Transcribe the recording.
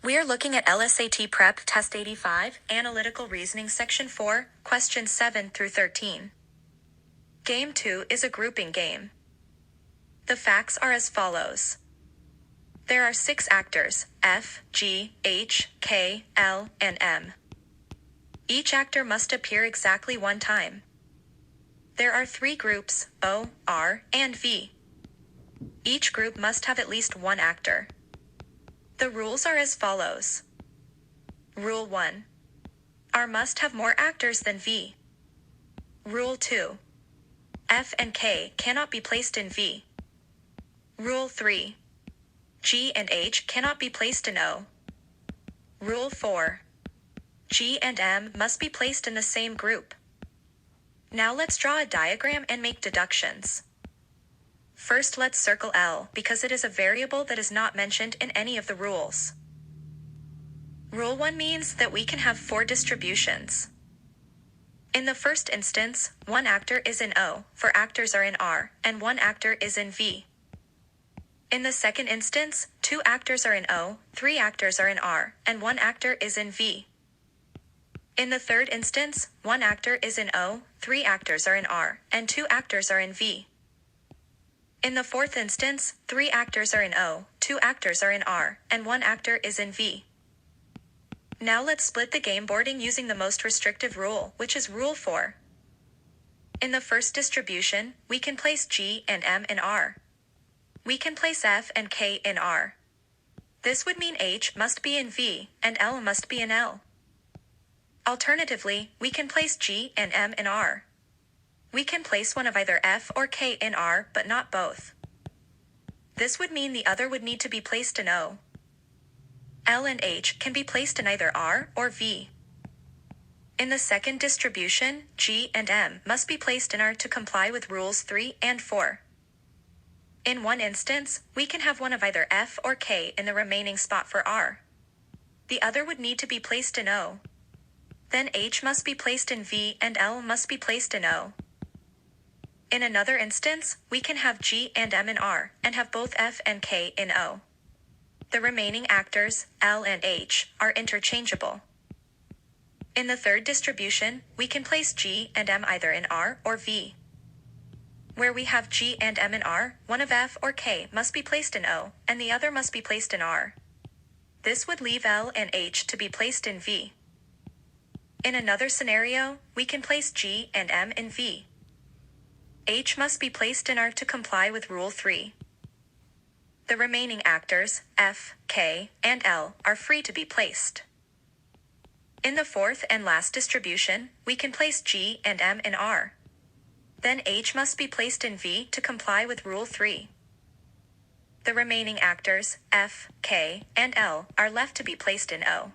We are looking at LSAT Prep Test 85, Analytical Reasoning Section 4, Questions 7 through 13. Game 2 is a grouping game. The facts are as follows. There are 6 actors, F, G, H, K, L, and M. Each actor must appear exactly one time. There are 3 groups, O, R, and V. Each group must have at least one actor. The rules are as follows. Rule 1. R must have more actors than V. Rule 2. F and K cannot be placed in V. Rule 3. G and H cannot be placed in O. Rule 4. G and M must be placed in the same group. Now let's draw a diagram and make deductions. First, let's circle L because it is a variable that is not mentioned in any of the rules. Rule 1 means that we can have 4 distributions. In the first instance, 1 actor is in O, 4 actors are in R, and 1 actor is in V. In the second instance, 2 actors are in O, 3 actors are in R, and 1 actor is in V. In the third instance, 1 actor is in O, 3 actors are in R, and 2 actors are in V. In the fourth instance, 3 actors are in O, 2 actors are in R, and 1 actor is in V. Now let's split the game boarding using the most restrictive rule, which is Rule 4. In the first distribution, we can place G and M in R. We can place F and K in R. This would mean H must be in V, and L must be in L. Alternatively, we can place G and M in R. We can place one of either F or K in R, but not both. This would mean the other would need to be placed in O. L and H can be placed in either R or V. In the second distribution, G and M must be placed in R to comply with Rules 3 and 4. In one instance, we can have one of either F or K in the remaining spot for R. The other would need to be placed in O. Then H must be placed in V and L must be placed in O. In another instance, we can have G and M in R, and have both F and K in O. The remaining actors, L and H, are interchangeable. In the third distribution, we can place G and M either in R or V. Where we have G and M in R, one of F or K must be placed in O, and the other must be placed in R. This would leave L and H to be placed in V. In another scenario, we can place G and M in V. H must be placed in R to comply with Rule 3. The remaining actors, F, K, and L, are free to be placed. In the fourth and last distribution, we can place G and M in R. Then H must be placed in V to comply with Rule 3. The remaining actors, F, K, and L, are left to be placed in O.